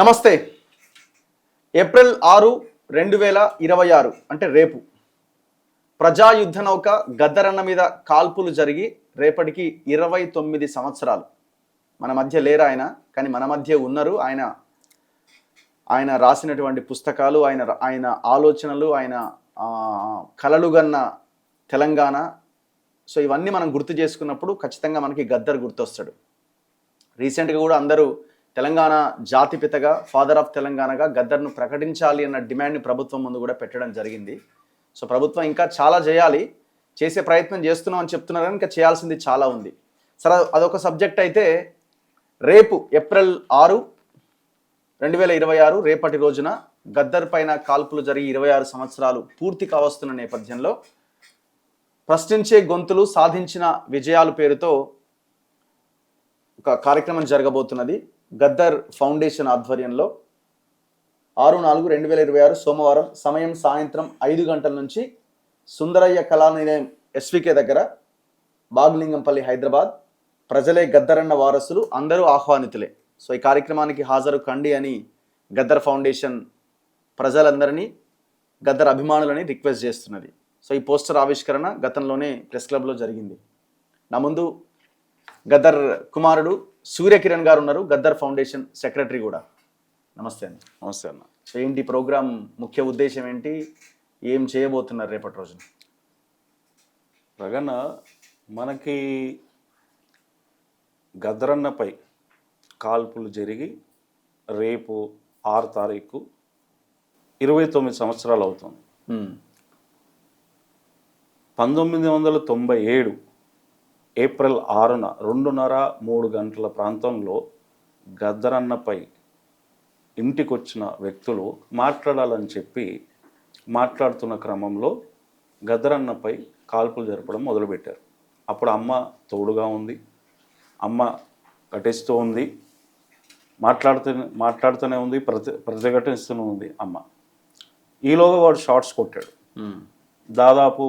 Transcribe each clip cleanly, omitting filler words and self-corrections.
నమస్తే. ఏప్రిల్ 6, 2026 అంటే రేపు ప్రజాయుద్ధ నౌక గద్దరన్న మీద కాల్పులు జరిగి రేపటికి 29 సంవత్సరాలు. మన మధ్య లేరు ఆయన, కానీ మన మధ్య ఉన్నారు. ఆయన రాసినటువంటి పుస్తకాలు, ఆయన ఆలోచనలు, ఆయన కలలుగన్న తెలంగాణ. సో ఇవన్నీ మనం గుర్తు చేసుకున్నప్పుడు ఖచ్చితంగా మనకి గద్దర్ గుర్తొస్తాడు. రీసెంట్గా కూడా అందరూ తెలంగాణ జాతిపితగా, ఫాదర్ ఆఫ్ తెలంగాణగా గద్దర్ను ప్రకటించాలి అన్న డిమాండ్ని ప్రభుత్వం ముందు కూడా పెట్టడం జరిగింది. సో ప్రభుత్వం ఇంకా చాలా చేయాలి, చేసే ప్రయత్నం చేస్తున్నాం అని చెప్తున్నారు, ఇంకా చేయాల్సింది చాలా ఉంది. సరే, అదొక సబ్జెక్ట్ అయితే రేపు ఏప్రిల్ 6, 2026 రేపటి రోజున గద్దర్ పైన కాల్పులు జరిగి 26 సంవత్సరాలు పూర్తి కావస్తున్న నేపథ్యంలో ప్రశ్నించే గొంతులు సాధించిన విజయాలు పేరుతో ఒక కార్యక్రమం జరగబోతున్నది. గద్దర్ ఫౌండేషన్ ఆధ్వర్యంలో 6/4/2026 సోమవారం సమయం సాయంత్రం 5 గంటల నుంచి సుందరయ్య కళానిలయం ఎస్వికే దగ్గర, బాగ్లింగంపల్లి, హైదరాబాద్. ప్రజలే గద్దరన్న వారసులు, అందరూ ఆహ్వానితులే. సో ఈ కార్యక్రమానికి హాజరు కండి అని గద్దర్ ఫౌండేషన్ ప్రజలందరినీ, గద్దర్ అభిమానులని రిక్వెస్ట్ చేస్తున్నది. సో ఈ పోస్టర్ ఆవిష్కరణ గతంలోనే ప్రెస్ క్లబ్లో జరిగింది. నా ముందు గద్దర్ కుమారుడు సూర్యకిరణ్ గారు ఉన్నారు, గద్దర్ ఫౌండేషన్ సెక్రటరీ కూడా. నమస్తే అన్న. నమస్తే అన్న. సో ఏంటి ప్రోగ్రామ్ ముఖ్య ఉద్దేశం ఏంటి, ఏం చేయబోతున్నారు రేపటి రోజున? రగన్న, మనకి గద్దరన్నపై కాల్పులు జరిగి రేపు 6 తారీఖు 29 సంవత్సరాలు అవుతుంది. 1997 ఏప్రిల్ 6న 2:30-3 గంటల ప్రాంతంలో గద్దరన్నపై ఇంటికొచ్చిన వ్యక్తులు మాట్లాడాలని చెప్పి మాట్లాడుతున్న క్రమంలో గద్దరన్నపై కాల్పులు జరపడం మొదలుపెట్టారు. అప్పుడు అమ్మ తోడుగా ఉంది, అమ్మ ఘటిస్తూ ఉంది, మాట్లాడుతూనే ఉంది, ప్రతిఘటిస్తూనే ఉంది అమ్మ. ఈలోగా వాడు షార్ట్స్ కొట్టాడు. దాదాపు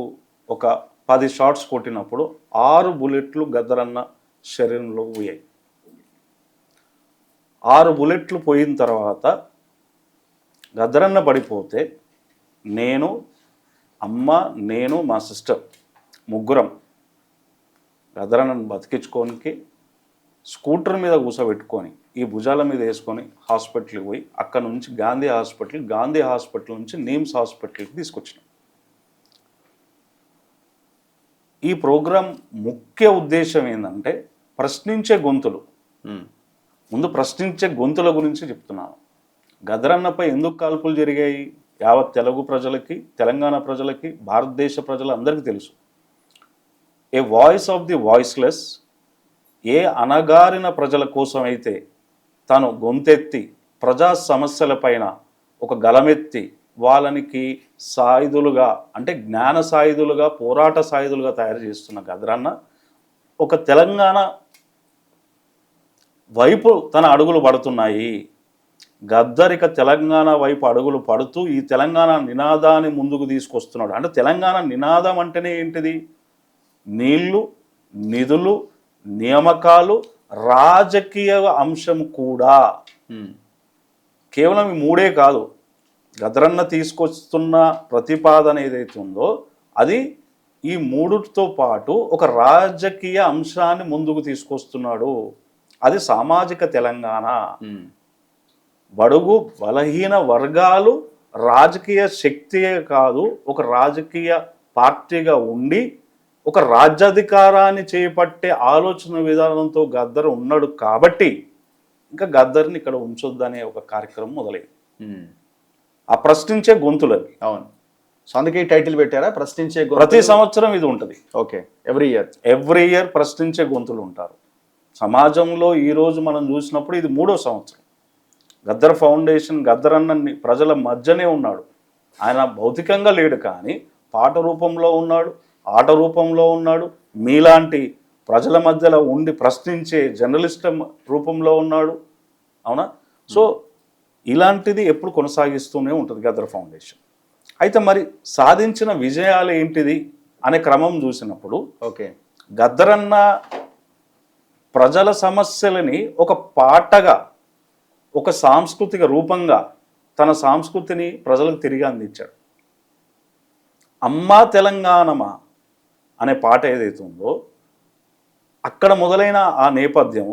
ఒక 10 షాట్స్ కొట్టినప్పుడు 6 బుల్లెట్లు గద్దరన్న శరీరంలో పోయాయి. 6 బుల్లెట్లు పోయిన తర్వాత గద్దరన్న పడిపోతే నేను మా సిస్టర్ ముగ్గురం గద్దరన్నను బతికించుకోనికి స్కూటర్ మీద కూర్చోబెట్టుకొని ఈ భుజాల మీద వేసుకొని హాస్పిటల్కి పోయి అక్కడ నుంచి గాంధీ హాస్పిటల్ నుంచి నిమ్స్ హాస్పిటల్కి తీసుకొచ్చినాం. ఈ ప్రోగ్రాం ముఖ్య ఉద్దేశం ఏంటంటే ప్రశ్నించే గొంతులు. ముందు ప్రశ్నించే గొంతుల గురించి చెప్తున్నాను. గద్దరన్నపై ఎందుకు కాల్పులు జరిగాయి యావత్ తెలుగు ప్రజలకి, తెలంగాణ ప్రజలకి, భారతదేశ ప్రజలందరికీ తెలుసు. ఏ వాయిస్ ఆఫ్ ది వాయిస్లెస్, ఏ అణగారిన ప్రజల కోసం అయితే తను గొంతెత్తి ప్రజా సమస్యలపైన ఒక గలమెత్తి వాళ్ళనికి సాయుధులుగా, అంటే జ్ఞాన సాయుధులుగా, పోరాట సాయుధులుగా తయారు చేస్తున్న గద్దరన్న ఒక తెలంగాణ వైపు తన అడుగులు పడుతున్నాయి. గద్దరిక తెలంగాణ వైపు అడుగులు పడుతూ ఈ తెలంగాణ నినాదాన్ని ముందుకు తీసుకొస్తున్నాడు. అంటే తెలంగాణ నినాదం అంటేనే ఏంటిది? నీళ్లు, నిధులు, నియామకాలు, రాజకీయ అంశం కూడా. కేవలం ఈ 3 కాదు. గద్దరన్న తీసుకొస్తున్న ప్రతిపాదన ఏదైతే ఉందో అది ఈ 3తో పాటు ఒక రాజకీయ అంశాన్ని ముందుకు తీసుకొస్తున్నాడు. అది సామాజిక తెలంగాణ. బడుగు బలహీన వర్గాలు రాజకీయ శక్తియే కాదు, ఒక రాజకీయ పార్టీగా ఉండి ఒక రాజ్యాధికారాన్ని చేపట్టే ఆలోచన విధానంతో గద్దర్ ఉన్నాడు. కాబట్టి ఇంకా గద్దర్ని ఇక్కడ ఉంచొద్దనే ఒక కార్యక్రమం మొదలైంది. ఆ ప్రశ్నించే గొంతులని. అవును. సో అందుకే టైటిల్ పెట్టారా, ప్రశ్నించే గొంతులు? ప్రతి సంవత్సరం ఇది ఉంటుంది. ఓకే, ఎవ్రీ ఇయర్ ప్రశ్నించే గొంతులు ఉంటారు సమాజంలో. ఈరోజు మనం చూసినప్పుడు ఇది 3వ సంవత్సరం. గద్దర్ ఫౌండేషన్ గద్దరన్న ప్రజల మధ్యనే ఉన్నాడు. ఆయన భౌతికంగా లేడు, కానీ పాట రూపంలో ఉన్నాడు, ఆట రూపంలో ఉన్నాడు, మీలాంటి ప్రజల మధ్యలో ఉండి ప్రశ్నించే జర్నలిస్ట్ రూపంలో ఉన్నాడు. అవునా? సో ఇలాంటిది ఎప్పుడు కొనసాగిస్తూనే ఉంటుంది గద్దర్ ఫౌండేషన్. అయితే మరి సాధించిన విజయాలు ఏంటిది అనే క్రమం చూసినప్పుడు ఓకే, గద్దరన్న ప్రజల సమస్యలని ఒక పాటగా ఒక సాంస్కృతిక రూపంగా తన సంస్కృతిని ప్రజలకు తిరిగి అందించాడు. అమ్మా తెలంగాణమా అనే పాట ఏదైతే ఉందో అక్కడ మొదలైన ఆ నేపథ్యం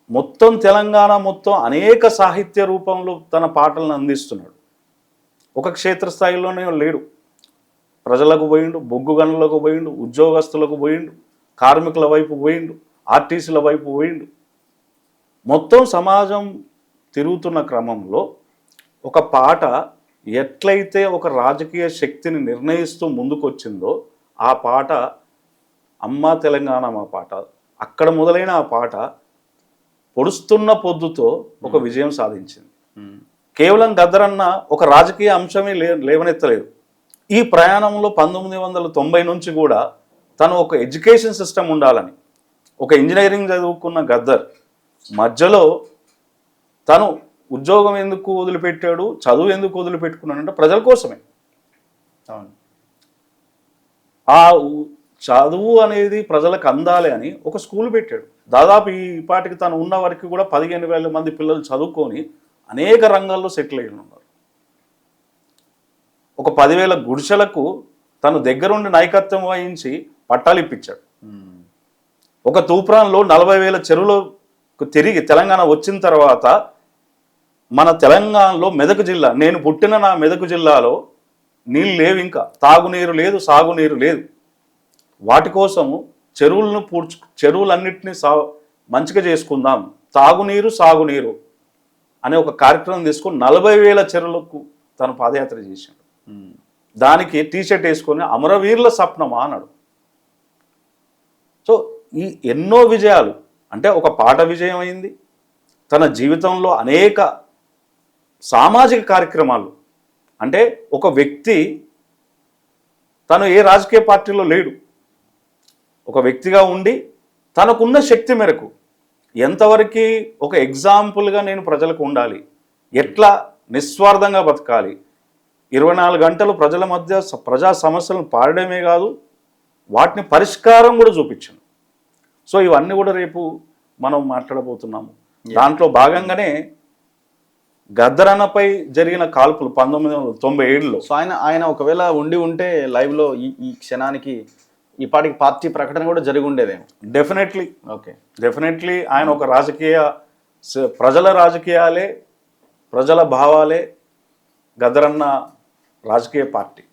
మొత్తం తెలంగాణ మొత్తం అనేక సాహిత్య రూపంలో తన పాటలను అందిస్తున్నాడు. ఒక క్షేత్రస్థాయిలోనే లేడు, ప్రజలకు పోయిండు, బొగ్గు గనులకు పోయిండు, ఉద్యోగస్తులకు పోయిండు, కార్మికుల వైపు పోయిండు, ఆర్టీసీల వైపు పోయిండు. మొత్తం సమాజం తిరుగుతున్న క్రమంలో ఒక పాట ఎట్లయితే ఒక రాజకీయ శక్తిని నిర్ణయిస్తూ ముందుకొచ్చిందో ఆ పాట అమ్మా తెలంగాణ మా పాట, అక్కడ మొదలైన ఆ పాట పొడుస్తున్న పొద్దుతో ఒక విజయం సాధించింది. కేవలం గద్దరన్న ఒక రాజకీయ అంశమే లేవనెత్తలేదు. ఈ ప్రయాణంలో 1990 నుంచి కూడా తను ఒక ఎడ్యుకేషన్ సిస్టమ్ ఉండాలని, ఒక ఇంజనీరింగ్ చదువుకున్న గద్దర్ మధ్యలో తను ఉద్యోగం ఎందుకు వదిలిపెట్టాడు, చదువు ఎందుకు వదిలిపెట్టుకున్నాడంటే ప్రజల కోసమే. అవును, ఆ చదువు అనేది ప్రజలకు అందాలి అని ఒక స్కూల్ పెట్టాడు. దాదాపు ఈ పాటికి తను ఉన్న వరకు కూడా 15,000 మంది పిల్లలు చదువుకొని అనేక రంగాల్లో సెటిల్ అయి ఉన్నారు. ఒక 10,000 గుడిసెలకు తను దగ్గరుండి నాయకత్వం వహించి పట్టాలు ఇప్పించాడు. ఒక తూప్రాన్లో 40,000 చెరువులకు తిరిగి తెలంగాణ వచ్చిన తర్వాత మన తెలంగాణలో మెదక్ జిల్లా, నేను పుట్టిన నా మెదక్ జిల్లాలో నీళ్ళు లేవు, ఇంకా తాగునీరు లేదు, సాగునీరు లేదు. వాటి కోసము చెరువులన్నింటినీ మంచిగా చేసుకుందాం, తాగునీరు సాగునీరు అనే ఒక కార్యక్రమం తీసుకొని 40,000 చెరువులకు తను పాదయాత్ర చేశాడు. దానికి టీషర్ట్ వేసుకొని అమరవీరుల స్వప్నమా అన్నాడు. సో ఈ ఎన్నో విజయాలు, అంటే ఒక పాట విజయం అయింది, తన జీవితంలో అనేక సామాజిక కార్యక్రమాలు, అంటే ఒక వ్యక్తి తను ఏ రాజకీయ పార్టీలో లేడు, ఒక వ్యక్తిగా ఉండి తనకున్న శక్తి మేరకు ఎంతవరకు ఒక ఎగ్జాంపుల్గా నేను ప్రజలకు ఉండాలి, ఎట్లా నిస్వార్థంగా బతకాలి, 24 గంటలు ప్రజల మధ్య ప్రజా సమస్యలను పాడడమే కాదు వాటిని పరిష్కారం కూడా చూపించాను. సో ఇవన్నీ కూడా రేపు మనం మాట్లాడబోతున్నాము. దాంట్లో భాగంగానే గద్దరన్నపై జరిగిన కాల్పులు 1997లో. సో ఆయన ఒకవేళ ఉంటే లైవ్లో ఈ క్షణానికి ఈ పాటికి పార్టీ ప్రకటన కూడా జరిగి ఉండేదేమో. డెఫినెట్లీ, ఓకే, డెఫినెట్లీ ఆయన ఒక ప్రజల రాజకీయాలే, ప్రజల భావాలే గద్దరన్న రాజకీయ పార్టీ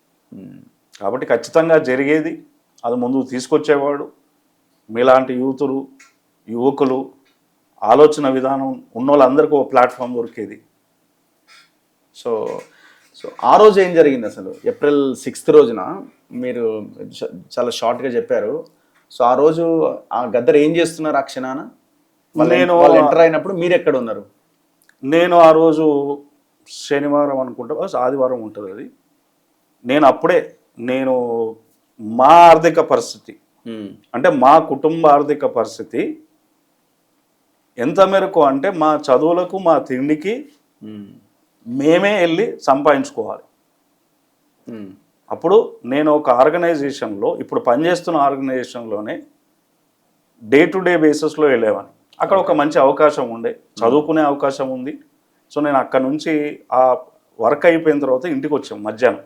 కాబట్టి ఖచ్చితంగా జరిగేది, అది ముందుకు తీసుకొచ్చేవాడు. మీలాంటి యువకులు ఆలోచన విధానం ఉన్న వాళ్ళందరికీ ఒక ప్లాట్ఫామ్ దొరికేది. సో ఆ రోజు ఏం జరిగింది అసలు? ఏప్రిల్ 6th రోజున మీరు చాలా షార్ట్గా చెప్పారు. సో ఆ రోజు ఆ గద్దర్ ఏం చేస్తున్నారు ఆ క్షణాన? వాళ్ళు ఎంటర్ అయినప్పుడు మీరు ఎక్కడ ఉన్నారు? నేను ఆ రోజు శనివారం అనుకుంటా, ఆదివారం ఉంటుంది అది. నేను మా ఆర్థిక పరిస్థితి, అంటే మా కుటుంబ ఆర్థిక పరిస్థితి ఎంత మేరకు అంటే మా చదువులకు మా తిండికి మేమే వెళ్ళి సంపాదించుకోవాలి. అప్పుడు నేను ఒక ఆర్గనైజేషన్లో, ఇప్పుడు పనిచేస్తున్న ఆర్గనైజేషన్లోనే డే టు డే బేసిస్లో వెళ్ళేవాడిని. అక్కడ ఒక మంచి అవకాశం ఉండే, చదువుకునే అవకాశం ఉంది. సో నేను అక్కడ నుంచి ఆ వర్క్ అయిపోయిన తర్వాత ఇంటికి వచ్చాం మధ్యాహ్నం,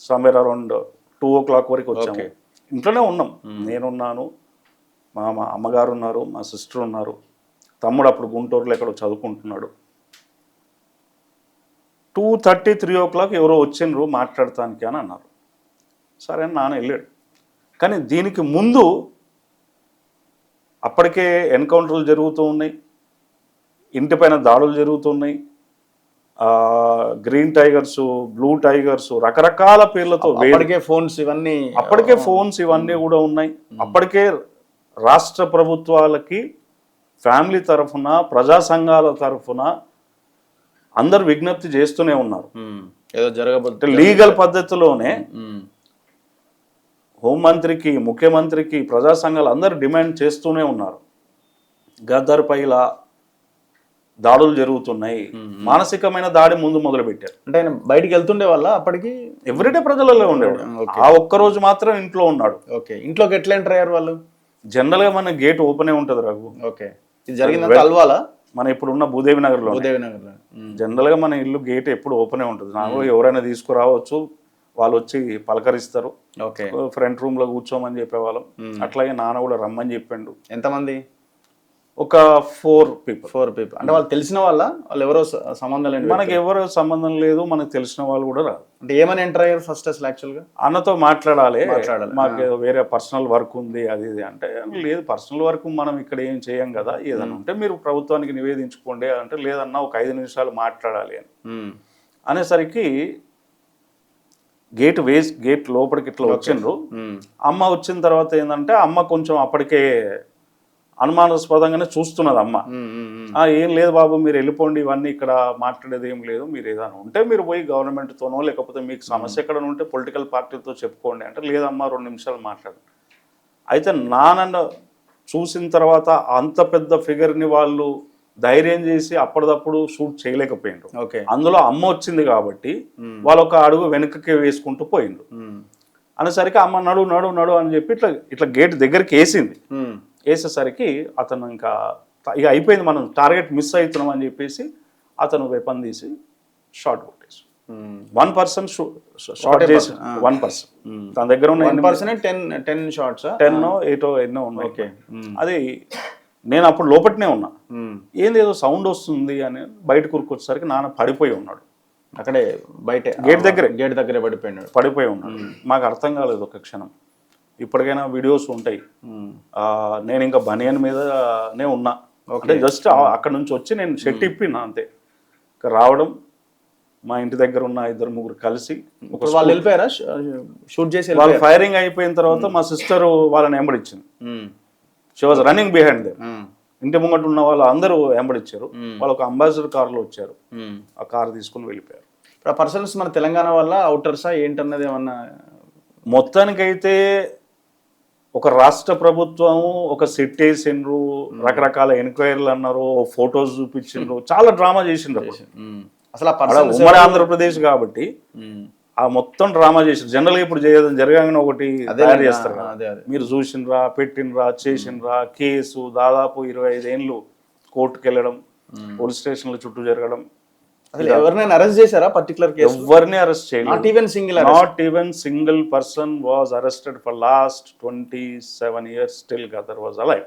సమ్వేర్ అరౌండ్ 2 o'clock వరకు వచ్చాము. ఇంట్లోనే ఉన్నాం, నేనున్నాను, మా అమ్మగారు ఉన్నారు, మా సిస్టర్ ఉన్నారు, తమ్ముడు అప్పుడు గుంటూరులో ఎక్కడో చదువుకుంటున్నాడు. 2:30, 3 o'clock ఎవరో వచ్చిండ్రు మాట్లాడటానికి అని అన్నారు. సరే అని నాన్న వెళ్ళాడు. కానీ దీనికి ముందు అప్పటికే ఎన్కౌంటర్లు జరుగుతూ ఉన్నాయి, ఇంటిపైన దాడులు జరుగుతున్నాయి, గ్రీన్ టైగర్స్, బ్లూ టైగర్స్, రకరకాల పేర్లతో అప్పటికే ఫోన్స్ ఇవన్నీ కూడా ఉన్నాయి. అప్పటికే రాష్ట్ర ప్రభుత్వాలకి ఫ్యామిలీ తరఫున, ప్రజా సంఘాల తరఫున అందరు విజ్ఞప్తి చేస్తూనే ఉన్నారు. ఏదో జరగబోతే లీగల్ పద్ధతిలోనే హోంమంత్రికి, ముఖ్యమంత్రికి, ప్రజా సంఘాలు అందరూ డిమాండ్ చేస్తూనే ఉన్నారు. గద్దర్ పైలా దాడులు జరుగుతున్నాయి, మానసికమైన దాడి ముందు మొదలు పెట్టారు. అంటే ఆయన బయటికి వెళ్తుండే వల్ల అప్పటికి ఎవ్రీడే ప్రజలలో ఉండేవాడు. ఆ ఒక్కరోజు మాత్రం ఇంట్లో ఉన్నాడు. ఓకే, ఇంట్లోకి ఎట్లా ఎంటర్ అయ్యారు వాళ్ళు? జనరల్ గా మన గేట్ ఓపెన్ ఉంటుంది రఘు. ఓకే, ఇది జరిగిందంత అల్వాలా? మన ఇప్పుడున్న భూదేవి నగర్లో భూదేవి నగర్లో. జనరల్గా మన ఇల్లు గేట్ ఎప్పుడు ఓపెనే ఉంటుంది. నాకు ఎవరైనా తీసుకురావచ్చు, వాళ్ళు వచ్చి పలకరిస్తారు. ఓకే. ఫ్రంట్ రూమ్ లో కూర్చోమని చెప్పేవాళ్ళం. అట్లాగే నాన్న కూడా రమ్మని చెప్పిండు. ఎంతమంది? ఒక 4 people. అంటే వాళ్ళు తెలిసిన వాళ్ళు ఎవరో సంబంధం లేదు? మనకి ఎవరో సంబంధం లేదు, మనకు తెలిసిన వాళ్ళు కూడా రాదు. అంటే ఏమని ఎంటర్ అయ్యారు ఫస్ట్ అసలు? యాక్చువల్గా అన్నతో మాట్లాడాలి, మాకు ఏదో వేరే పర్సనల్ వర్క్ ఉంది అది ఇది అంటే, లేదు పర్సనల్ వర్క్ మనం ఇక్కడ ఏం చేయం కదా, ఏదన్నా ఉంటే మీరు ప్రభుత్వానికి నివేదించుకోండి అంటే, లేదన్నా ఒక 5 నిమిషాలు మాట్లాడాలి అని అనేసరికి గేట్ లోపలికి ఇట్లా వచ్చిండ్రు. అమ్మ వచ్చిన తర్వాత ఏంటంటే, అమ్మ కొంచెం అప్పటికే అనుమానాస్పదంగానే చూస్తున్నది అమ్మ. ఏం లేదు బాబు, మీరు వెళ్ళిపోండి, ఇవన్నీ ఇక్కడ మాట్లాడేది ఏం లేదు, మీరు ఏదైనా ఉంటే మీరు పోయి గవర్నమెంట్తోనో లేకపోతే మీకు సమస్య ఎక్కడ ఉంటే పొలిటికల్ పార్టీలతో చెప్పుకోండి అంటే, లేదమ్మా 2 నిమిషాలు మాట్లాడు. అయితే నాన్న చూసిన తర్వాత అంత పెద్ద ఫిగర్ని వాళ్ళు ధైర్యం చేసి అప్పటిదప్పుడు షూట్ చేయలేకపోయిండ్రు. అందులో అమ్మ వచ్చింది కాబట్టి వాళ్ళు ఒక అడుగు వెనుకకి వేసుకుంటూ పోయిండ్రు. అనేసరికి అమ్మ నడు నడు నడు అని చెప్పి ఇట్లా గేట్ దగ్గరికి వేసేసరికి అతను ఇక అయిపోయింది, మనం టార్గెట్ మిస్ అవుతున్నాం అని చెప్పేసి అతను వెపన్ తీసి షార్ట్ కొట్టేసి 1 person షార్ట్ చేసి 1 person తన దగ్గర ఉన్న 10 షాట్స్ 10 8 ఎన్నో ఉన్నాయి. అది నేను అప్పుడు లోపట్నే ఉన్నా, ఏదో సౌండ్ వస్తుంది అని బయట కూరుకొచ్చేసరికి నాన్న పడిపోయి ఉన్నాడు. అక్కడే బయట గేట్ దగ్గరే పడిపోయి ఉన్నాడు. మాకు అర్థం కాలేదు ఒక క్షణం. ఇప్పటికైనా వీడియోస్ ఉంటాయి. నేను ఇంకా బనియన్ మీదనే ఉన్నా, అంటే జస్ట్ అక్కడ నుంచి వచ్చి నేను షెట్ ఇప్పినా అంతే. రావడం, మా ఇంటి దగ్గర ఉన్న 2-3 కలిసి వాళ్ళు వెళ్ళిపోయారా షూట్ చేసి? వాళ్ళు ఫైరింగ్ అయిపోయిన తర్వాత మా సిస్టర్ వాళ్ళని ఎంబడిచ్చింది. She was running behind them. ఇంటి ముంగట ఉన్న వాళ్ళు అందరూ ఎంబడిచ్చారు. వాళ్ళు ఒక అంబాసిడర్ కార్లో వచ్చారు, ఆ కార్ తీసుకుని వెళ్ళిపోయారు. ఇప్పుడు ఆ పర్సన్స్ మన తెలంగాణ వల్ల అవుటర్సా ఏంటన్నది ఏమన్నా? మొత్తానికైతే ఒక రాష్ట్ర ప్రభుత్వం ఒక సెట్ వేసిండ్రు, రకరకాల ఎంక్వైరీలు అన్నారు, ఫొటోస్ చూపించిండ్రు, చాలా డ్రామా చేసిండ్రు. అసలు ఉమ్మడి ఆంధ్రప్రదేశ్ కాబట్టి ఆ మొత్తం డ్రామా చేసిండ్రు. జనరల్గా ఇప్పుడు జరగానే ఒకటి తయారు చేస్తారు కదా, మీరు చూసిండ్రా, పెట్టినరా, చేసిండ్రా, కేసు దాదాపు 25 ఏళ్ళు కోర్టుకు వెళ్ళడం, పోలీస్ స్టేషన్ల చుట్టూ జరగడం. ఎవరినైనా అరెస్ట్ చేశారా? పర్టికులర్ కేసు ఎవరిని అరెస్ట్ చేయలేదు. Not even single person was arrested for last 27 years. Still Gaddar was alive.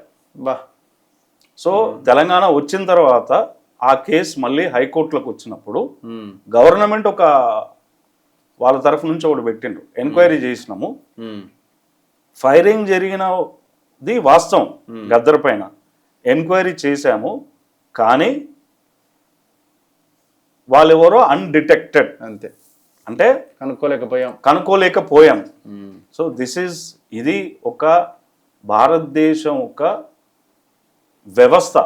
So Telangana వచ్చిన తర్వాత ఆ కేసు మళ్ళీ హైకోర్టులోకి వచ్చినప్పుడు గవర్నమెంట్ ఒక వాళ్ళ తరఫు నుంచి ఒకటి పెట్టిండ్రు, ఎంక్వైరీ చేసినాము, ఫైరింగ్ జరిగినది వాస్తవం, గద్దర్ పైన ఎంక్వైరీ చేశాము, కానీ వాళ్ళెవరో అన్డిటెక్టెడ్, అంతే, అంటే కనుక్కోలేకపోయాం. సో ఇది ఒక భారతదేశం ఒక వ్యవస్థ,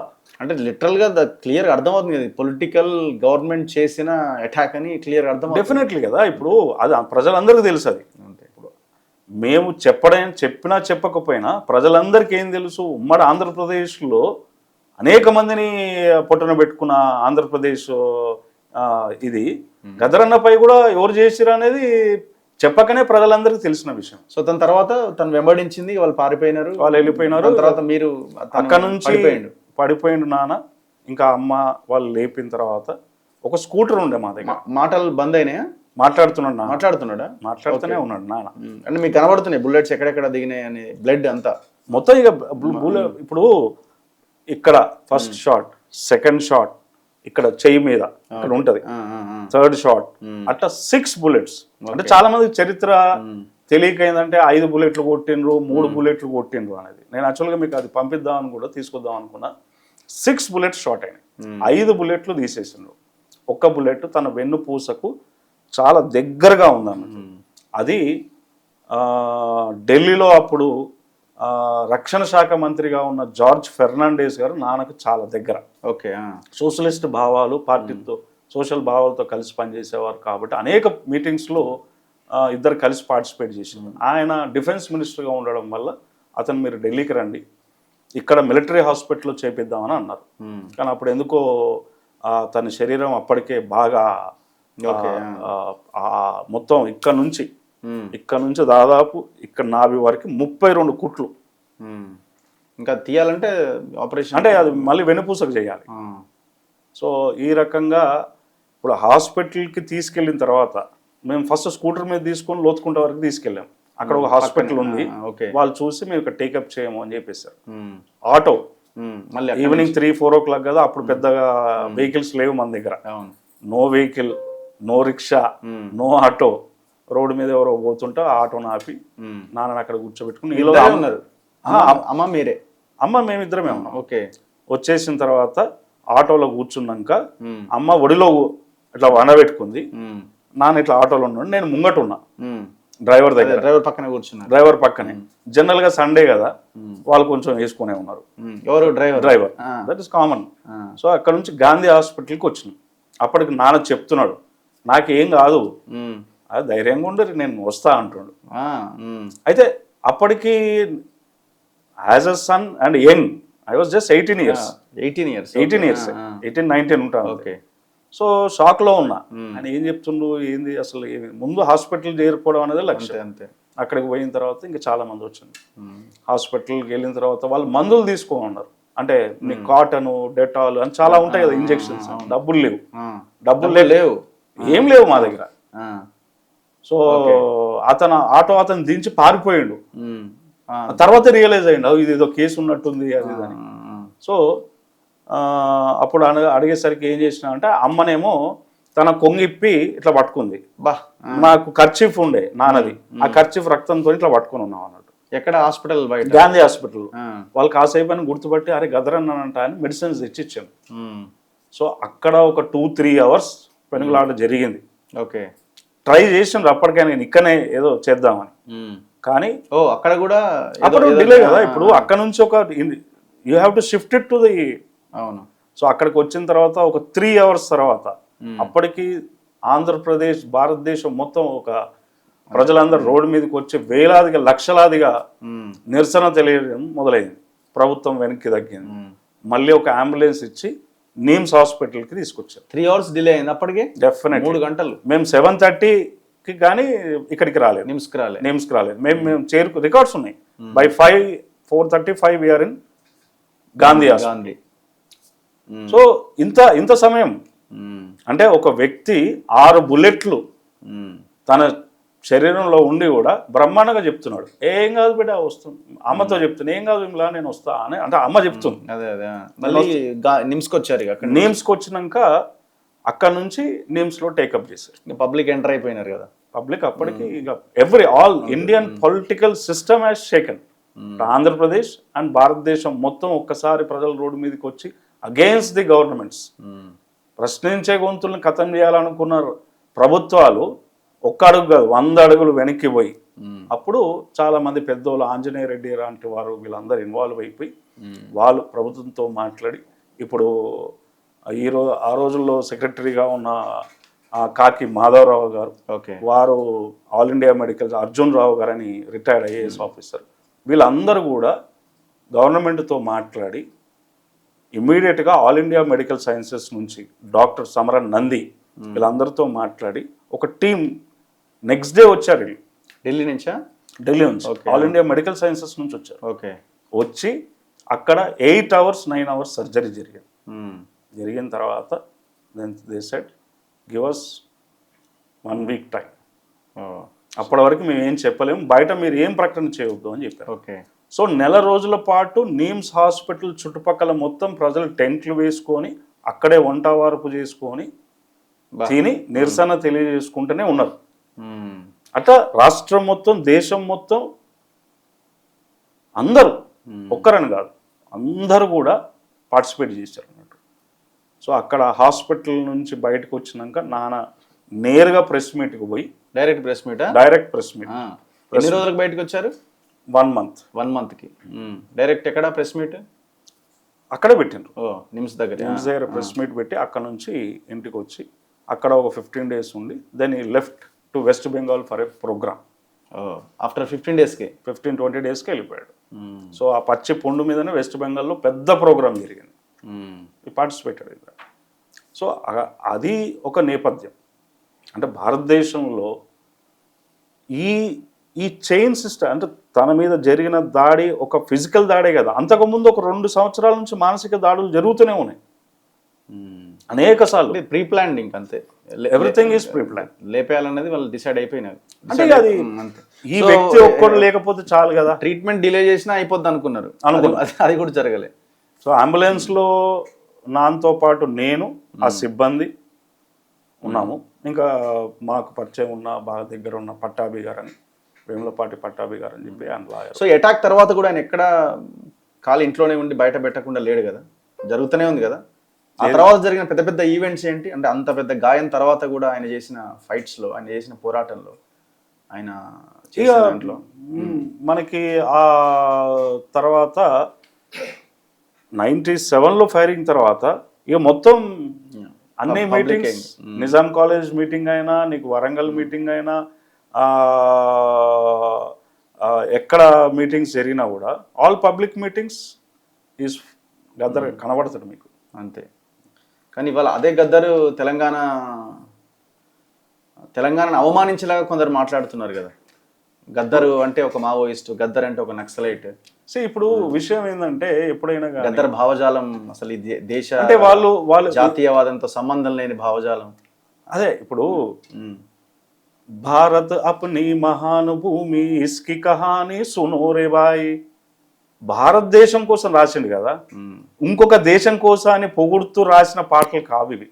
అంటే లిటరల్ గా క్లియర్ అర్థమవుతుంది కదా, పొలిటికల్ గవర్నమెంట్ చేసిన అటాక్ అని క్లియర్ అర్థం. డెఫినెట్లీ కదా, ఇప్పుడు అది ప్రజలందరికీ తెలుసు. అది ఇప్పుడు మేము చెప్పినా చెప్పకపోయినా ప్రజలందరికీ ఏం తెలుసు, ఉమ్మడి ఆంధ్రప్రదేశ్లో అనేక మందిని పొట్టన పెట్టుకున్న ఆంధ్రప్రదేశ్ ఇది గదరన్నపై కూడా ఎవరు చేసిరు అనేది చెప్పకనే ప్రజలందరికీ తెలిసిన విషయం. సో తన తర్వాత తను వెంబడించింది, వాళ్ళు పారిపోయినారు, వాళ్ళు వెళ్ళిపోయినారు. తర్వాత మీరు అక్కడ నుంచి పడిపోయిండు నాన్న. ఇంకా అమ్మ వాళ్ళు లేపిన తర్వాత ఒక స్కూటర్ ఉండే మా దగ్గర. మాటలు బంద్ అయినాయా? మాట్లాడుతూనే ఉన్నాడు నాన్న. అంటే మీకు కనబడుతున్నాయి బుల్లెట్స్ ఎక్కడెక్కడ దిగినాయి అని, బ్లడ్ అంతా మొత్తం. ఇక ఇప్పుడు ఇక్కడ ఫస్ట్ షాట్, సెకండ్ షాట్ ఇక్కడ చెయ్యి మీద ఇక్కడ ఉంటది, థర్డ్ షాట్ అట్లా 6 bullets. అంటే చాలా మంది చరిత్ర తెలియక ఏంటంటే 5 bullets కొట్టిండ్రు, 3 bullets కొట్టిండ్రు అనేది. నేను యాక్చువల్గా మీకు అది పంపిద్దామని కూడా తీసుకొద్దాం అనుకున్నా. 6 bullets షాట్ అయినాయి, 5 bullets తీసేసిండ్రు. 1 bullet తన వెన్ను పూసకు చాలా దగ్గరగా ఉందన్నట్టు. అది ఢిల్లీలో అప్పుడు రక్షణ శాఖ మంత్రిగా ఉన్న జార్జ్ ఫెర్నాండెస్ గారు నాన్నకు చాలా దగ్గర. ఓకే. సోషలిస్ట్ భావాలు, పార్టీతో సోషల్ భావాలతో కలిసి పనిచేసేవారు కాబట్టి అనేక మీటింగ్స్లో ఇద్దరు కలిసి పార్టిసిపేట్ చేశారు. ఆయన డిఫెన్స్ మినిస్టర్గా ఉండడం వల్ల అతను మీరు ఢిల్లీకి రండి, ఇక్కడ మిలిటరీ హాస్పిటల్లో చేపిద్దామని అన్నారు. కానీ అప్పుడు ఎందుకో తన శరీరం అప్పటికే బాగా మొత్తం ఇక్కడ నుంచి దాదాపు ఇక్కడ నాభి వరకు 32 కుట్లు ఇంకా తీయాలంటే ఆపరేషన్ అంటే అది మళ్ళీ వెనుపూసకు చేయాలి. సో ఈ రకంగా ఇప్పుడు హాస్పిటల్కి తీసుకెళ్ళిన తర్వాత మేము ఫస్ట్ స్కూటర్ మీద తీసుకొని లోతుకుంట వరకు తీసుకెళ్ళాం. అక్కడ ఒక హాస్పిటల్ ఉంది, వాళ్ళు చూసి మేము ఇక్కడ టేకప్ చేయము అని చెప్పేశారు. ఆటో మళ్ళీ ఈవినింగ్ 3-4 o'clock కదా, అప్పుడు పెద్దగా వెహికల్స్ లేవు మన దగ్గర. No vehicle, no rickshaw, no auto. Road మీద ఎవరో పోతుంటే ఆటోని ఆపి నాన్న అక్కడ కూర్చోబెట్టుకుని ఉన్నారు. అమ్మ మీరే? అమ్మ మేమిద్దరమే ఉన్నాం. ఓకే. వచ్చేసిన తర్వాత ఆటోలో కూర్చున్నాక అమ్మ ఒడిలో ఇట్లా వండబెట్టుకుంది, నాన్న ఇట్లా ఆటోలో ఉన్నాడు, నేను ముంగట ఉన్నా డ్రైవర్ దగ్గర. డ్రైవర్ పక్కనే కూర్చున్నారు. డ్రైవర్ పక్కనే. జనరల్ గా సండే కదా, వాళ్ళు కొంచెం వేసుకునే ఉన్నారు. ఎవరు? Driver. That is common. So అక్కడ నుంచి గాంధీ హాస్పిటల్కి వచ్చినాం. అప్పటికి నాన్న చెప్తున్నాడు, నాకేం కాదు, అది ధైర్యంగా ఉండి నేను వస్తా అంటున్నాడు. అయితే అప్పటికి as a son and young, I was just 18 years. 18-19 ఉంటాను. ఓకే. సో షాక్ లో ఉన్నా, అని ఏం చెప్తుండ్రు ఏంది అసలు. ముందు హాస్పిటల్ చేరుకోవడం అనేది లక్ష్యం. అంతే. అక్కడికి పోయిన తర్వాత ఇంకా చాలా మంది వచ్చింది. హాస్పిటల్కి వెళ్ళిన తర్వాత వాళ్ళు మందులు తీసుకోమన్నారు. అంటే మీ కాటన్, డెటాల్ అని చాలా ఉంటాయి కదా ఇంజెక్షన్స్. డబ్బులు లేవు, ఏం లేవు మా దగ్గర. సో అతను దించి పారిపోయిండు. తర్వాత రియలైజ్ అయ్యిండు ఇది ఏదో కేసు ఉన్నట్టుంది అది అని. సో అప్పుడు అడిగేసరికి ఏం చేసిన అంటే, అమ్మనేమో తన కొంగిప్పి ఇట్లా పట్టుకుంది. నాకు కర్చీఫ్ ఉండే నాన్నది, ఆ కర్చీఫ్ రక్తంతో ఇట్లా పట్టుకుని ఉన్నాం అన్నట్టు. ఎక్కడ? హాస్పిటల్ బయట, గాంధీ హాస్పిటల్. వాళ్ళు కాసేపు అని గుర్తుపట్టి అరే గదరన్నానంట అని మెడిసిన్స్ తెచ్చిచ్చాం. సో అక్కడ ఒక 2-3 hours పెనుగులాట జరిగింది. ఓకే. ట్రై చేసిండ్రు అప్పటికైనా నేను ఇక్కడనే ఏదో చేద్దామని, కానీ అక్కడ కూడా అప్పుడు డిలే కదా. ఇప్పుడు అక్కడ నుంచి ఒక you have to shift it to the. అవును. సో అక్కడికి వచ్చిన తర్వాత ఒక 3 hours తర్వాత అప్పటికి ఆంధ్రప్రదేశ్, భారతదేశం మొత్తం ఒక ప్రజలందరూ రోడ్డు మీదకి వచ్చి వేలాదిగా లక్షలాదిగా నిరసన తెలియడం మొదలైంది. ప్రభుత్వం వెనక్కి తగ్గింది. మళ్ళీ ఒక అంబులెన్స్ ఇచ్చి నిమ్స్ హాస్పిటల్కి తీసుకొచ్చారు. 3 hours డిలే అయింది అప్పటికి. డెఫినెట్ 3 గంటలు. మేము 7:30కి కానీ ఇక్కడికి రాలేదు, నిమ్స్కి రాలేదు. మేము రికార్డ్స్ ఉన్నాయి. By 4:35 we are in Gandhi. So ఇంత సమయం అంటే ఒక వ్యక్తి 6 bullets తన శరీరంలో ఉండి కూడా బ్రహ్మాండంగా చెప్తున్నాడు, ఏం కాదు బిడ్డ వస్తుంది. అమ్మతో చెప్తున్నా ఏం కాదు ఇలా నేను వస్తా అని, అంటే అమ్మ చెప్తుంది. నిమ్స్కి వచ్చారు. నిమ్స్కి వచ్చినాక అక్కడ నుంచి నిమ్స్లో టేకప్ చేశారు. పబ్లిక్ ఎంటర్ అయిపోయినారు కదా. పబ్లిక్ అప్పటికి all Indian political system has షేకెన్. Andhra Pradesh and భారతదేశం మొత్తం ఒక్కసారి ప్రజల రోడ్డు మీదకి వచ్చి అగెయిన్స్ట్ ది గవర్నమెంట్స్, ప్రశ్నించే గొంతుల్ని ఖతం చేయాలనుకున్న ప్రభుత్వాలు ఒక్క అడుగు కాదు 100 అడుగులు వెనక్కి పోయి, అప్పుడు చాలా మంది పెద్దోళ్ళు, ఆంజనేయ రెడ్డి లాంటి వారు వీళ్ళందరూ ఇన్వాల్వ్ అయిపోయి వాళ్ళు ప్రభుత్వంతో మాట్లాడి, ఇప్పుడు ఆ రోజుల్లో సెక్రటరీగా ఉన్న కాకి మాధవరావు గారు, వారు ఆల్ ఇండియా మెడికల్ అర్జున్ రావు గారు అని రిటైర్డ్ ఐఏఎస్ ఆఫీసర్, వీళ్ళందరూ కూడా గవర్నమెంట్తో మాట్లాడి ఇమ్మీడియట్గా ఆల్ ఇండియా మెడికల్ సైన్సెస్ నుంచి డాక్టర్ సమరన్ నంది వీళ్ళందరితో మాట్లాడి ఒక టీం నెక్స్ట్ డే వచ్చారు. ఢిల్లీ నుంచి ఆల్ ఇండియా మెడికల్ సైన్సెస్ నుంచి వచ్చారు. వచ్చి అక్కడ 8 hours 9 hours సర్జరీ జరిగిన తర్వాత they said give us 1 week time. అప్పటి వరకు మేము ఏం చెప్పలేము, బయట మీరు ఏం ప్రకటన చేయవద్దు అని చెప్పారు. సో 1 రోజుల పాటు నిమ్స్ హాస్పిటల్ చుట్టుపక్కల మొత్తం ప్రజలు టెంట్లు వేసుకొని అక్కడే వంట వార్పు చేసుకొని తిని నిరసన తెలియజేసుకుంటూనే ఉన్నారు. అట్లా రాష్ట్రం మొత్తం, దేశం మొత్తం అందరూ, ఒక్కరని కాదు అందరూ కూడా పార్టిసిపేట్ చేశారు అన్నట్టు. సో అక్కడ హాస్పిటల్ నుంచి బయటకు వచ్చినాక నాన్న నేరుగా ప్రెస్ మీట్కి పోయి, డైరెక్ట్ ప్రెస్ మీట్. ఎన్ని రోజులకు బయటకు వచ్చారు? 1 month. 1 monthకి డైరెక్ట్ ఎక్కడ ప్రెస్ మీట్? అక్కడే పెట్టిండ్రు, నిమ్స్ దగ్గర ప్రెస్ మీట్ పెట్టి అక్కడ నుంచి ఇంటికి వచ్చి అక్కడ ఒక 15 days ఉండి then he left to West Bengal for a program. After 15 daysకి 15-20 daysకి వెళ్ళిపోయాడు. సో ఆ పచ్చి పొండు మీదనే వెస్ట్ బెంగాల్లో పెద్ద ప్రోగ్రామ్ జరిగింది, పార్టిసిపేటెడ్ ఇక్కడ. సో అది ఒక నేపథ్యం. అంటే భారతదేశంలో ఈ ఈ చైన్ సిస్టమ్ అంటే తన మీద జరిగిన దాడి ఒక ఫిజికల్ దాడే కదా, అంతకుముందు ఒక 2 సంవత్సరాల నుంచి మానసిక దాడులు జరుగుతూనే ఉన్నాయి అనేక సార్లు. ప్రీ ప్లాన్డ్ ఇంక అంతే, ఎవ్రీథింగ్ ఈజ్ ప్రీ ప్లాన్. లేపేయాలనేది వాళ్ళు డిసైడ్ అయిపోయినారు అంటే అది అంతే. ఈ వ్యక్తి ఒక్కడు లేకపోతే చాలు కదా, ట్రీట్మెంట్ డిలే చేసినా అయిపోద్ది అనుకున్నారు. అది కూడా జరగలే. సో అంబులెన్స్లో నాతో పాటు నేను, ఆ సిబ్బంది ఉన్నాము. ఇంకా మాకు పరిచయం ఉన్న బాగా దగ్గర ఉన్న పట్టాభి గారు అని, వేములపాటి పట్టాభి గారు అని చెప్పి ఆయన లాయర్. సో అటాక్ తర్వాత కూడా ఆయన ఎక్కడ కాలు ఇంట్లోనే ఉండి బయట పెట్టకుండా లేడు కదా, జరుగుతూనే ఉంది కదా. ఆ తర్వాత జరిగిన పెద్ద పెద్ద ఈవెంట్స్ ఏంటి అంటే, అంత పెద్ద గాయం తర్వాత కూడా ఆయన చేసిన ఫైట్స్ లో, ఆయన చేసిన పోరాటంలో, ఆయన చేసిన దాంట్లో మనకి ఆ తర్వాత 97లో ఫైరింగ్ తర్వాత ఇక మొత్తం అన్ని మీటింగ్స్, నిజాం కాలేజ్ మీటింగ్ అయినా, నీకు వరంగల్ మీటింగ్ అయినా, ఎక్కడ మీటింగ్స్ జరిగినా కూడా all public meetings is Gaddar కనబడతాడు మీకు అంతే. కానీ ఇవాళ అదే గద్దరు తెలంగాణను అవమానించేలాగా కొందరు మాట్లాడుతున్నారు కదా. గద్దరు అంటే ఒక మావోయిస్ట్, గద్దర్ అంటే ఒక నక్సలైట్. సో ఇప్పుడు విషయం ఏంటంటే, ఎప్పుడైనా గద్దర్ భావజాలం అసలు ఈ దేశ అంటే వాళ్ళు జాతీయవాదంతో సంబంధం లేని భావజాలం. అదే ఇప్పుడు భారత్ అప్ని మహాన్ భూమి ఇస్కి కహాని సునోరే బాయ్, భారతదేశం కోసం రాసిండు కదా, ఇంకొక దేశం కోసం అని పొగుడుతూ రాసిన పాటలు కావు ఇవి.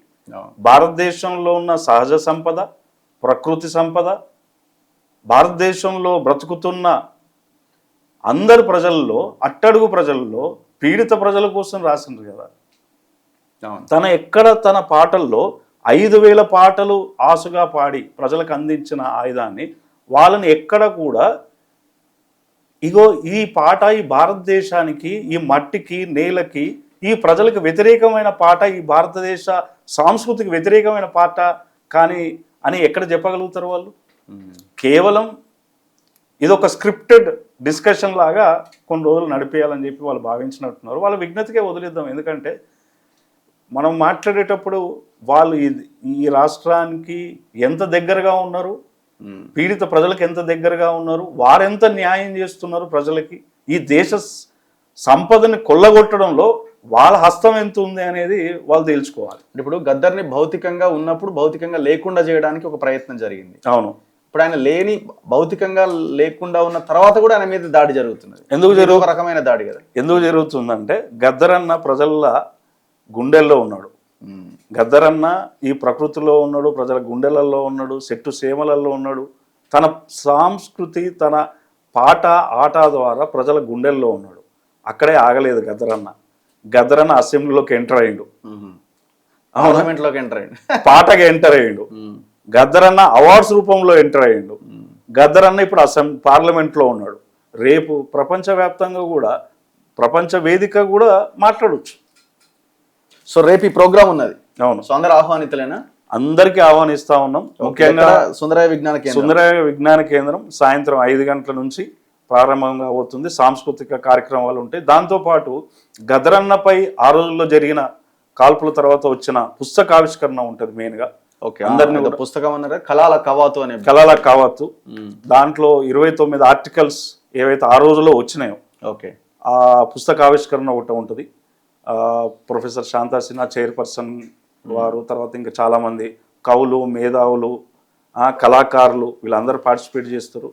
భారతదేశంలో ఉన్న సహజ సంపద, ప్రకృతి సంపద, భారతదేశంలో బ్రతుకుతున్న అందరు ప్రజల్లో, అట్టడుగు ప్రజల్లో, పీడిత ప్రజల కోసం రాసిండ్రు కదా. తన ఎక్కడ తన పాటల్లో 5000 పాటలు ఆసుగా పాడి ప్రజలకు అందించిన ఆయుధాన్ని వాళ్ళని ఎక్కడ కూడా ఇగో ఈ పాట ఈ భారతదేశానికి, ఈ మట్టికి, నేలకి, ఈ ప్రజలకు వ్యతిరేకమైన పాట, ఈ భారతదేశ సంస్కృతికి వ్యతిరేకమైన పాట కానీ అని ఎక్కడ చెప్పగలుగుతారు వాళ్ళు? కేవలం ఇదొక స్క్రిప్టెడ్ డిస్కషన్ లాగా కొన్ని రోజులు నడిపేయాలని చెప్పి వాళ్ళు భావించినట్టున్నారు. వాళ్ళ విజ్ఞతకే వదిలేద్దాం. ఎందుకంటే మనం మాట్లాడేటప్పుడు వాళ్ళు ఈ రాష్ట్రానికి ఎంత దగ్గరగా ఉన్నారు, పీడిత ప్రజలకు ఎంత దగ్గరగా ఉన్నారు, వారెంత న్యాయం చేస్తున్నారు ప్రజలకి, ఈ దేశ సంపదని కొల్లగొట్టడంలో వాళ్ళ హస్తం ఎంత ఉంది అనేది వాళ్ళు తెలుసుకోవాలి. ఇప్పుడు గద్దర్ని భౌతికంగా ఉన్నప్పుడు భౌతికంగా లేకుండా చేయడానికి ఒక ప్రయత్నం జరిగింది. అవును. ఇప్పుడు ఆయన భౌతికంగా లేకుండా ఉన్న తర్వాత కూడా ఆయన మీద దాడి జరుగుతున్నది. ఒక రకమైన దాడి కదా. ఎందుకు జరుగుతుందంటే, గద్దరన్న ప్రజల గుండెల్లో ఉన్నాడు, గద్దరన్న ఈ ప్రకృతిలో ఉన్నాడు, ప్రజల గుండెలలో ఉన్నాడు, చెట్టు సేమలలో ఉన్నాడు. తన సంస్కృతి, తన పాట ఆట ద్వారా ప్రజల గుండెల్లో ఉన్నాడు. అక్కడే ఆగలేదు గద్దరన్న. గద్దరన్న అసెంబ్లీలోకి ఎంటర్ అయ్యిండు, పార్లమెంట్లోకి ఎంటర్ అయ్యిండు, పాటగా ఎంటర్ అయ్యిండు. గద్దరన్న అవార్డ్స్ రూపంలో ఎంటర్ అయ్యిండు. గద్దరన్న ఇప్పుడు పార్లమెంట్లో ఉన్నాడు. రేపు ప్రపంచవ్యాప్తంగా కూడా, ప్రపంచ వేదిక కూడా మాట్లాడవచ్చు. సో రేపు ఈ ప్రోగ్రామ్ ఉన్నది. అవును. సో అందరు ఆహ్వానితులైనా? అందరికీ ఆహ్వానిస్తా ఉన్నాం. ముఖ్యంగా సుందరయ్య విజ్ఞాన కేంద్రం సాయంత్రం 5 గంటల నుంచి ప్రారంభంగా అవుతుంది. సాంస్కృతిక కార్యక్రమాలు ఉంటాయి. దాంతోపాటు గద్దరన్నపై ఆ రోజుల్లో జరిగిన కాల్పుల తర్వాత వచ్చిన పుస్తకావిష్కరణ ఉంటుంది మెయిన్గా. అందరినీ పుస్తకం అన్నారు, కలాల కవాతు. దాంట్లో 29 ఆర్టికల్స్ ఏవైతే ఆ రోజుల్లో వచ్చినాయో ఆ పుస్తకావిష్కరణ ఒకటి ఉంటుంది. ప్రొఫెసర్ శాంతా సిన్హా చైర్పర్సన్ వారు, తర్వాత ఇంకా చాలామంది కవులు, మేధావులు, కళాకారులు వీళ్ళందరూ పార్టిసిపేట్ చేస్తారు.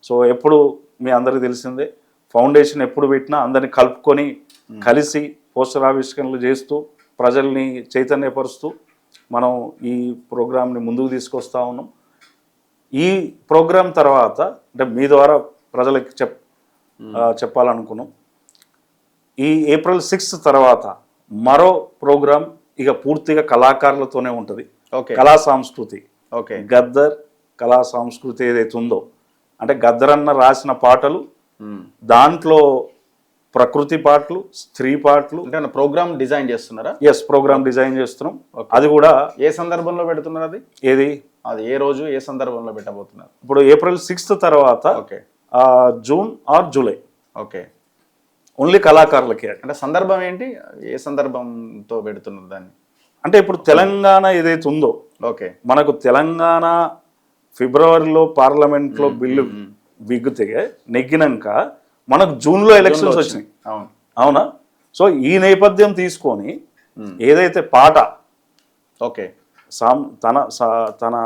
సో ఎప్పుడు మీ అందరికీ తెలిసిందే, ఫౌండేషన్ ఎప్పుడు పెట్టినా అందరిని కలుపుకొని కలిసి పోస్టర్ ఆవిష్కరణలు చేస్తూ ప్రజల్ని చైతన్యపరుస్తూ మనం ఈ ప్రోగ్రామ్ని ముందుకు తీసుకొస్తా ఉన్నాం. ఈ ప్రోగ్రాం తర్వాత అంటే మీ ద్వారా ప్రజలకి చెప్పాలనుకున్నాం, ఈ April 6 తర్వాత మరో ప్రోగ్రాం ఇక పూర్తిగా కళాకారులతోనే ఉంటుంది. కళా సంస్కృతి, గద్దర్ కళా సంస్కృతి ఏదైతే ఉందో, అంటే గద్దరన్న రాసిన పాటలు, దాంట్లో ప్రకృతి పాటలు, స్త్రీ పాటలు. ప్రోగ్రామ్ డిజైన్ చేస్తున్నారా? ఎస్, ప్రోగ్రామ్ డిజైన్ చేస్తున్నాం. అది కూడా ఏ సందర్భంలో పెడుతున్నారు? అది ఏ రోజు, ఏ సందర్భంలో పెట్టబోతున్నారు? ఇప్పుడు April 6 తర్వాత జూన్ ఆర్ జూలై. ఓన్లీ కళాకారులకి. అంటే సందర్భం ఏంటి, ఏ సందర్భంతో పెడుతున్నారు దాన్ని? అంటే ఇప్పుడు తెలంగాణ ఏదైతే ఉందో, మనకు తెలంగాణ ఫిబ్రవరిలో పార్లమెంట్లో బిల్లు బిగ్గుతే నెగ్గినాక మనకు జూన్లో ఎలక్షన్స్ వచ్చినాయి. అవును. అవునా? సో ఈ నేపథ్యం తీసుకొని ఏదైతే పాట ఓకే తన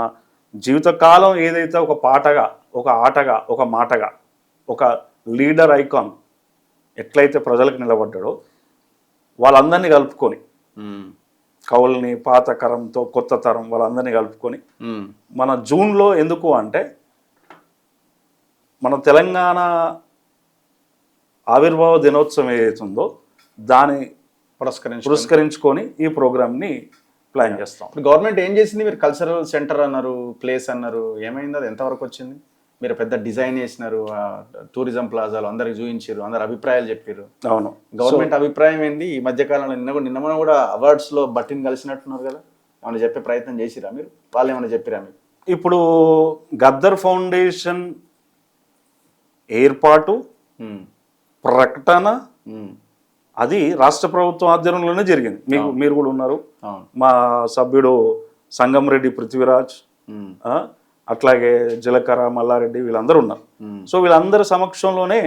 జీవితకాలం ఏదైతే ఒక పాటగా, ఒక ఆటగా, ఒక మాటగా, ఒక లీడర్ ఐకాన్ ఎట్లయితే ప్రజలకు నిలబడ్డాడో వాళ్ళందరినీ కలుపుకొని, కవుల్ని పాత తరంతో కొత్త తరం వాళ్ళందరినీ కలుపుకొని మన జూన్లో ఎందుకు అంటే మన తెలంగాణ ఆవిర్భావ దినోత్సవం ఏదైతుందో దాన్ని పురస్కరించుకొని ఈ ప్రోగ్రామ్ని ప్లాన్ చేస్తాం. గవర్నమెంట్ ఏం చేసింది? మీరు కల్చరల్ సెంటర్ అన్నారు, ప్లేస్ అన్నారు, ఏమైంది? అది ఎంతవరకు వచ్చింది? మీరు పెద్ద డిజైన్ చేసినారు, టూరిజం ప్లాజాలు అందరికి చూపించారు, అందరు అభిప్రాయాలు చెప్పారు. అవును. గవర్నమెంట్ అభిప్రాయం ఏంది? ఈ మధ్య కాలంలో నిన్న కూడా అవార్డ్స్ లో బట్టిని కలిసినట్టున్నారు కదా, ఏమైనా చెప్పే ప్రయత్నం చేసిరా మీరు? వాళ్ళు ఏమైనా చెప్పిరా మీరు? ఇప్పుడు గద్దర్ ఫౌండేషన్ ఏర్పాటు ప్రకటన అది రాష్ట్ర ప్రభుత్వం ఆధ్వర్యంలోనే జరిగింది. మీరు కూడా ఉన్నారు, మా సభ్యుడు సంగంరెడ్డి పృథ్వీరాజ్, అట్లాగే జీలకర్ర మల్లారెడ్డి వీళ్ళందరూ ఉన్నారు. సో వీళ్ళందరి సమక్షంలోనే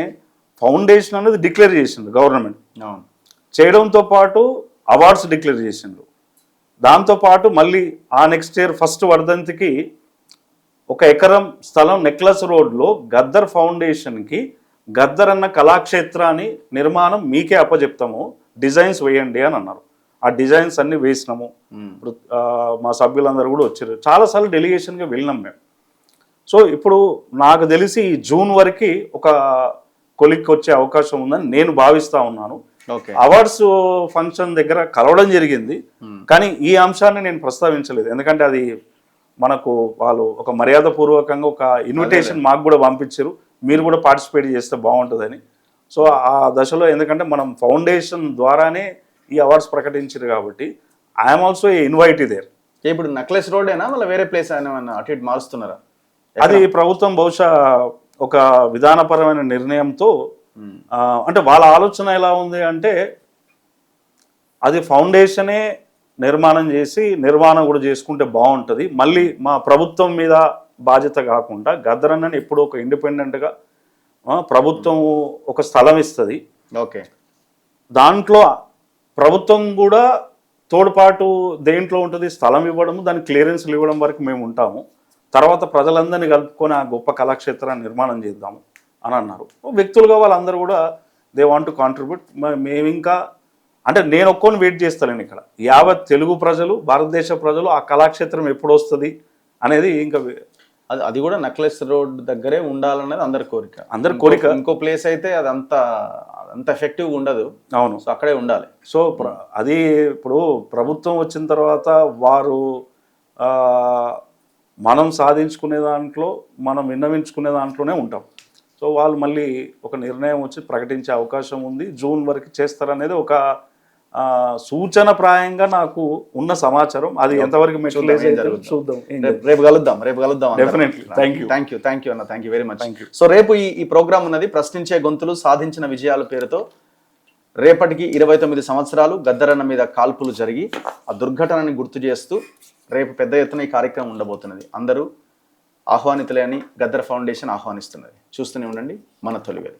ఫౌండేషన్ అనేది డిక్లేర్ చేసిండ్రు గవర్నమెంట్. చేయడంతో పాటు అవార్డ్స్ డిక్లేర్ చేసిండ్రు. దాంతోపాటు మళ్ళీ ఆ నెక్స్ట్ ఇయర్ ఫస్ట్ వర్ధంతికి 1 ఎకరం స్థలం నెక్లెస్ రోడ్లో గద్దర్ ఫౌండేషన్కి గద్దర్ అన్న కళాక్షేత్రాన్ని నిర్మాణం మీకే అప్పచెప్తాము, డిజైన్స్ వేయండి అని అన్నారు. ఆ డిజైన్స్ అన్ని వేసినాము. ఇప్పుడు మా సభ్యులందరూ కూడా వచ్చారు. చాలాసార్లు డెలిగేషన్గా వెళ్ళినాం మేము. సో ఇప్పుడు నాకు తెలిసి జూన్ వరకు ఒక కొలిక్కి వచ్చే అవకాశం ఉందని నేను భావిస్తూ ఉన్నాను. అవార్డ్స్ ఫంక్షన్ దగ్గర కలవడం జరిగింది, కానీ ఈ అంశాన్ని నేను ప్రస్తావించలేదు. ఎందుకంటే అది మనకు వాళ్ళు ఒక మర్యాదపూర్వకంగా ఒక ఇన్విటేషన్ మాకు కూడా పంపించారు, మీరు కూడా పార్టిసిపేట్ చేస్తే బాగుంటుందని. సో ఆ దశలో ఎందుకంటే మనం ఫౌండేషన్ ద్వారానే ఈ అవార్డ్స్ ప్రకటించారు కాబట్టి I'm also a invite there. ఇప్పుడు నెక్లెస్ రోడ్ అయినా మళ్ళీ వేరే ప్లేస్ అయినా అటు ఇటు మారుస్తున్నారా? అది ప్రభుత్వం బహుశా ఒక విధానపరమైన నిర్ణయంతో, అంటే వాళ్ళ ఆలోచన ఎలా ఉంది అంటే అది ఫౌండేషనే నిర్మాణం చేసి నిర్మాణం కూడా చేసుకుంటే బాగుంటుంది, మళ్ళీ మా ప్రభుత్వం మీద బాధ్యత కాకుండా గద్దర్ అన్నని ఎప్పుడూ ఒక ఇండిపెండెంట్గా ప్రభుత్వం ఒక స్థలం ఇస్తుంది. ఓకే, దాంట్లో ప్రభుత్వం కూడా తోడ్పాటు దేంట్లో ఉంటుంది, స్థలం ఇవ్వడము, దానికి క్లియరెన్స్లు ఇవ్వడం వరకు మేము ఉంటాము. తర్వాత ప్రజలందరినీ కలుపుకొని ఆ గొప్ప కళాక్షేత్రాన్ని నిర్మాణం చేద్దాము అని అన్నారు. వ్యక్తులుగా వాళ్ళందరూ కూడా దే వాంట్ టు కాంట్రిబ్యూట్. మేము ఇంకా అంటే నేను ఒక్కొని వెయిట్ చేస్తాను ఇక్కడ, యావత్ తెలుగు ప్రజలు, భారతదేశ ప్రజలు ఆ కళాక్షేత్రం ఎప్పుడు వస్తుంది అనేది ఇంకా అది కూడా నెక్లెస్ రోడ్ దగ్గరే ఉండాలనేది అందరి కోరిక. ఇంకో ప్లేస్ అయితే అది అంత ఎఫెక్టివ్గా ఉండదు. అవును, సో అక్కడే ఉండాలి. సో అది ఇప్పుడు ప్రభుత్వం వచ్చిన తర్వాత వారు మనం సాధించుకునే దాంట్లో, మనం విన్నవించుకునే దాంట్లోనే ఉంటాం. సో వాళ్ళు మళ్ళీ ఒక నిర్ణయం వచ్చి ప్రకటించే అవకాశం ఉంది. జూన్ వరకు చేస్తారనేది ఒక సూచన ప్రాయంగా నాకు ఉన్న సమాచారం. అది ఎంతవరకు చూద్దాం. రేపు కలుద్దాం. డెఫినెట్లీ. థ్యాంక్ యూ అన్న, thank you very much. So రేపు ఈ ప్రోగ్రామ్ ఉన్నది ప్రశ్నించే గొంతులు సాధించిన విజయాల పేరుతో. రేపటికి 29 సంవత్సరాలు గద్దరన్న మీద కాల్పులు జరిగి ఆ దుర్ఘటనని గుర్తు చేస్తూ రేపు పెద్ద ఎత్తున ఈ కార్యక్రమం ఉండబోతున్నది. అందరూ ఆహ్వానితులే అని గద్దర్ ఫౌండేషన్ ఆహ్వానిస్తున్నది. చూస్తూనే ఉండండి మన తొలివేలు.